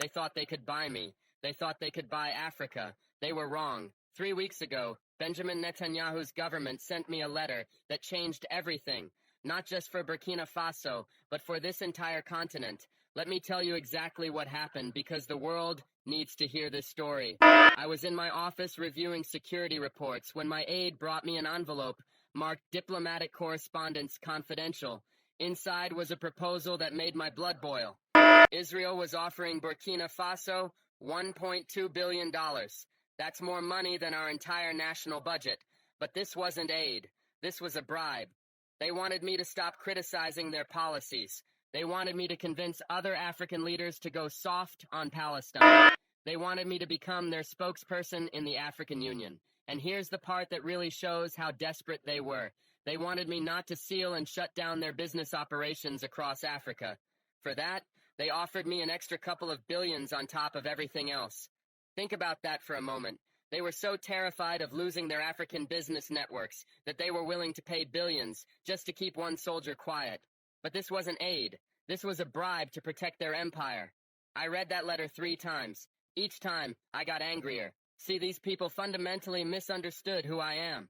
They thought they could buy me. They thought they could buy Africa. They were wrong. 3 weeks ago, Benjamin Netanyahu's government sent me a letter that changed everything, not just for Burkina Faso, but for this entire continent. Let me tell you exactly what happened, because the world needs to hear this story. I was in my office reviewing security reports when my aide brought me an envelope marked Diplomatic Correspondence Confidential. Inside was a proposal that made my blood boil. Israel was offering Burkina Faso $1.2 billion. That's more money than our entire national budget. But this wasn't aid. This was a bribe. They wanted me to stop criticizing their policies. They wanted me to convince other African leaders to go soft on Palestine. They wanted me to become their spokesperson in the African Union. And here's the part that really shows how desperate they were. They wanted me not to seal and shut down their business operations across Africa. For that, they offered me an extra couple of billions on top of everything else. Think about that for a moment. They were so terrified of losing their African business networks that they were willing to pay billions just to keep one soldier quiet. But this wasn't aid. This was a bribe to protect their empire. I read that letter 3 times. Each time, I got angrier. See, these people fundamentally misunderstood who I am.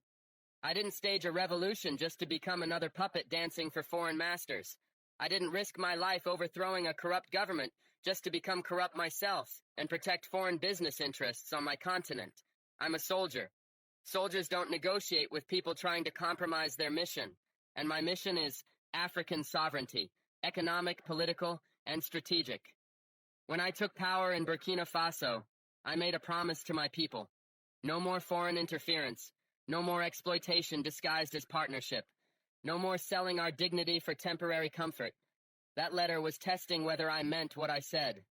I didn't stage a revolution just to become another puppet dancing for foreign masters. I didn't risk my life overthrowing a corrupt government just to become corrupt myself and protect foreign business interests on my continent. I'm a soldier. Soldiers don't negotiate with people trying to compromise their mission. And my mission is African sovereignty, economic, political, and strategic. When I took power in Burkina Faso, I made a promise to my people. No more foreign interference. No more exploitation disguised as partnership. No more selling our dignity for temporary comfort. That letter was testing whether I meant what I said.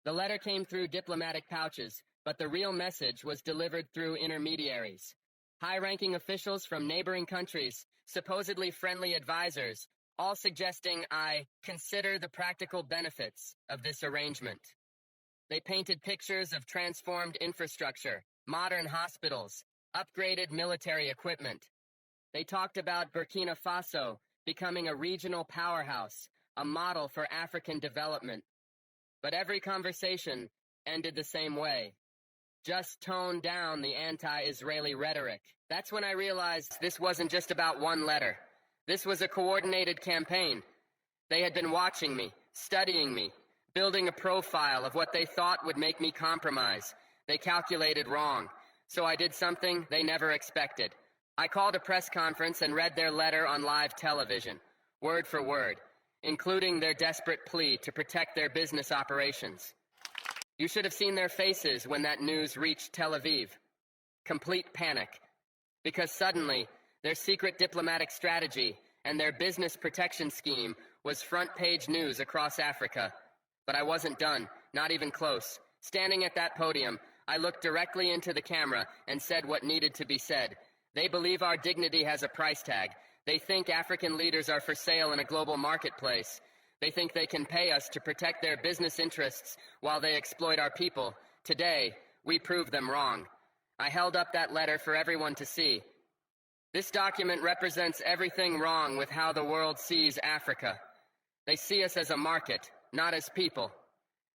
The letter came through diplomatic pouches, but the real message was delivered through intermediaries. High-ranking officials from neighboring countries, supposedly friendly advisors, all suggesting I consider the practical benefits of this arrangement. They painted pictures of transformed infrastructure, modern hospitals, upgraded military equipment. They talked about Burkina Faso becoming a regional powerhouse, a model for African development. But every conversation ended the same way. Just tone down the anti-Israeli rhetoric. That's when I realized this wasn't just about one letter. This was a coordinated campaign. They had been watching me, studying me, building a profile of what they thought would make me compromise. They calculated wrong, so I did something they never expected. I called a press conference and read their letter on live television, word for word, including their desperate plea to protect their business operations. You should have seen their faces when that news reached Tel Aviv. Complete panic. Because suddenly, their secret diplomatic strategy and their business protection scheme was front-page news across Africa. But I wasn't done, not even close. Standing at that podium, I looked directly into the camera and said what needed to be said. They believe our dignity has a price tag. They think African leaders are for sale in a global marketplace. They think they can pay us to protect their business interests while they exploit our people. Today, we proved them wrong. I held up that letter for everyone to see. This document represents everything wrong with how the world sees Africa. They see us as a market, not as people.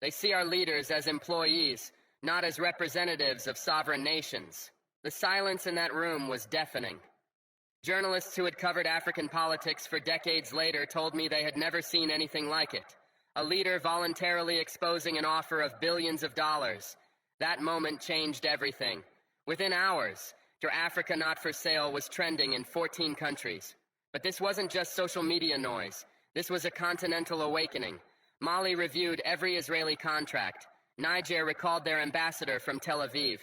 They see our leaders as employees, not as representatives of sovereign nations. The silence in that room was deafening. Journalists who had covered African politics for decades later told me they had never seen anything like it. A leader voluntarily exposing an offer of billions of dollars. That moment changed everything. Within hours, Your Africa Not for Sale was trending in 14 countries. But this wasn't just social media noise. This was a continental awakening. Mali reviewed every Israeli contract. Niger recalled their ambassador from Tel Aviv.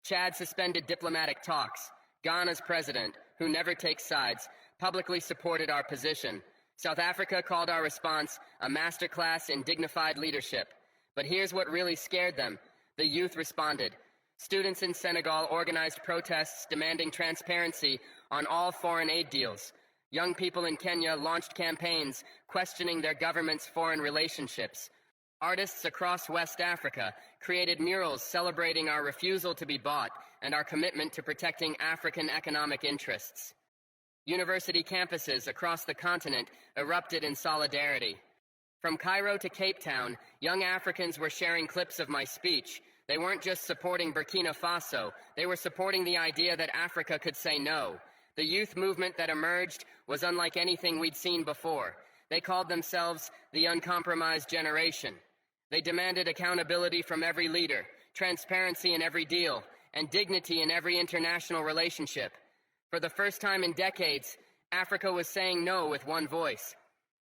Chad suspended diplomatic talks. Ghana's president, who never takes sides, publicly supported our position. South Africa called our response a masterclass in dignified leadership. But here's what really scared them. The youth responded. Students in Senegal organized protests demanding transparency on all foreign aid deals. Young people in Kenya launched campaigns questioning their government's foreign relationships. Artists across West Africa created murals celebrating our refusal to be bought and our commitment to protecting African economic interests. University campuses across the continent erupted in solidarity. From Cairo to Cape Town, young Africans were sharing clips of my speech. They weren't just supporting Burkina Faso, they were supporting the idea that Africa could say no. The youth movement that emerged was unlike anything we'd seen before. They called themselves the uncompromised generation. They demanded accountability from every leader, transparency in every deal, and dignity in every international relationship. For the first time in decades, Africa was saying no with one voice.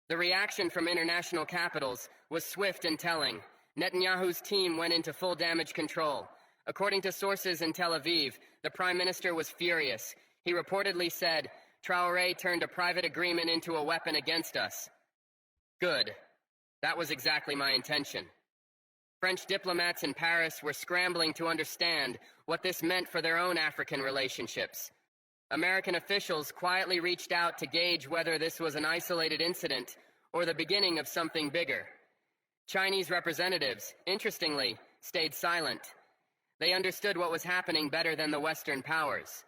The reaction from international capitals was swift and telling. Netanyahu's team went into full damage control. According to sources in Tel Aviv, the prime minister was furious. He reportedly said, "Traoré turned a private agreement into a weapon against us." Good. That was exactly my intention. French diplomats in Paris were scrambling to understand what this meant for their own African relationships. American officials quietly reached out to gauge whether this was an isolated incident or the beginning of something bigger. Chinese representatives, interestingly, stayed silent. They understood what was happening better than the Western powers.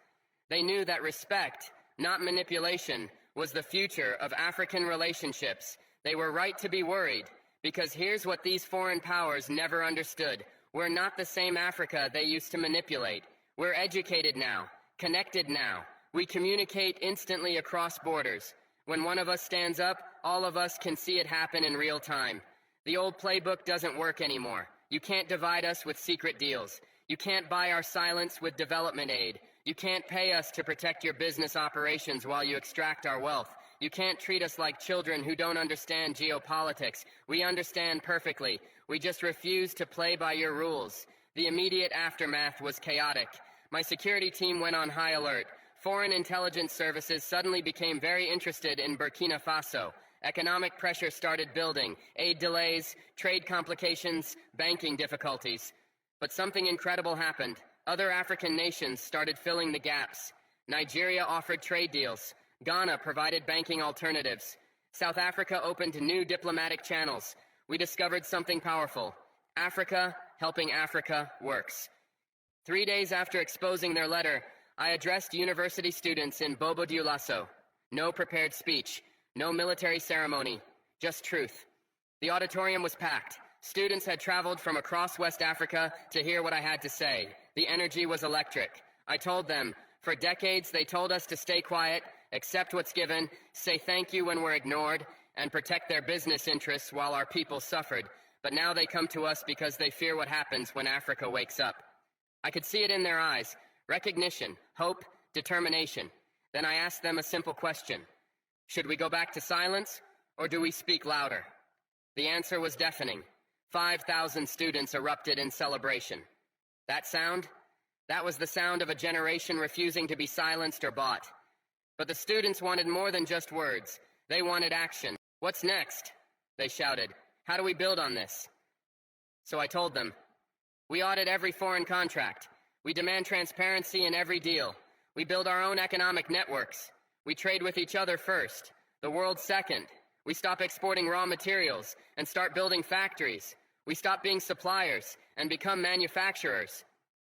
They knew that respect, not manipulation, was the future of African relationships. They were right to be worried, because here's what these foreign powers never understood. We're not the same Africa they used to manipulate. We're educated now, connected now. We communicate instantly across borders. When one of us stands up, all of us can see it happen in real time. The old playbook doesn't work anymore. You can't divide us with secret deals. You can't buy our silence with development aid. You can't pay us to protect your business operations while you extract our wealth. You can't treat us like children who don't understand geopolitics. We understand perfectly. We just refuse to play by your rules. The immediate aftermath was chaotic. My security team went on high alert. Foreign intelligence services suddenly became very interested in Burkina Faso. Economic pressure started building, aid delays, trade complications, banking difficulties. But something incredible happened. Other African nations started filling the gaps. Nigeria offered trade deals. Ghana provided banking alternatives. South Africa opened new diplomatic channels. We discovered something powerful. Africa helping Africa works. 3 days after exposing their letter, I addressed university students in Bobo Dioulasso. No prepared speech, no military ceremony, just truth. The auditorium was packed. Students had traveled from across West Africa to hear what I had to say. The energy was electric. I told them, for decades they told us to stay quiet, accept what's given, say thank you when we're ignored, and protect their business interests while our people suffered. But now they come to us because they fear what happens when Africa wakes up. I could see it in their eyes. Recognition, hope, determination. Then I asked them a simple question. Should we go back to silence, or do we speak louder? The answer was deafening. 5,000 students erupted in celebration. That sound? That was the sound of a generation refusing to be silenced or bought. But the students wanted more than just words. They wanted action. What's next? They shouted. How do we build on this? So I told them. We audit every foreign contract. We demand transparency in every deal. We build our own economic networks. We trade with each other first, the world second. We stop exporting raw materials and start building factories. We stop being suppliers and become manufacturers.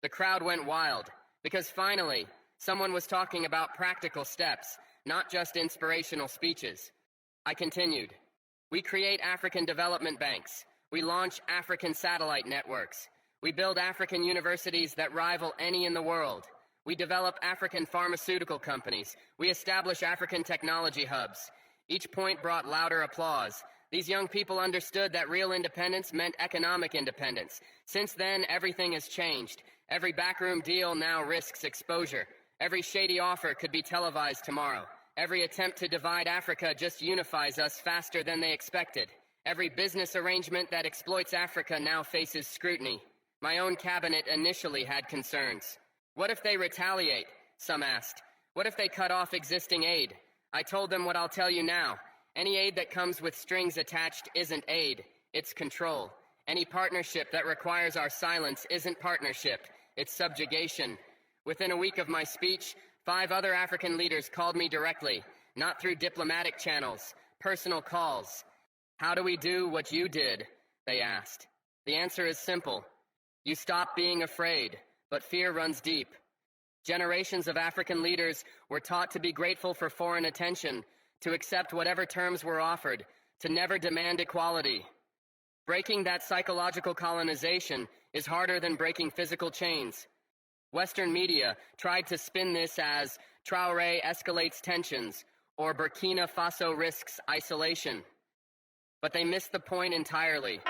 The crowd went wild, because finally, someone was talking about practical steps, not just inspirational speeches. I continued. We create African development banks. We launch African satellite networks. We build African universities that rival any in the world. We develop African pharmaceutical companies. We establish African technology hubs. Each point brought louder applause. These young people understood that real independence meant economic independence. Since then, everything has changed. Every backroom deal now risks exposure. Every shady offer could be televised tomorrow. Every attempt to divide Africa just unifies us faster than they expected. Every business arrangement that exploits Africa now faces scrutiny. My own cabinet initially had concerns. What if they retaliate? Some asked. What if they cut off existing aid? I told them what I'll tell you now. Any aid that comes with strings attached isn't aid, it's control. Any partnership that requires our silence isn't partnership, it's subjugation. Within a week of my speech, 5 other African leaders called me directly, not through diplomatic channels, personal calls. How do we do what you did? They asked. The answer is simple. You stop being afraid, but fear runs deep. Generations of African leaders were taught to be grateful for foreign attention, to accept whatever terms were offered, to never demand equality. Breaking that psychological colonization is harder than breaking physical chains. Western media tried to spin this as Traoré escalates tensions or Burkina Faso risks isolation. But they missed the point entirely.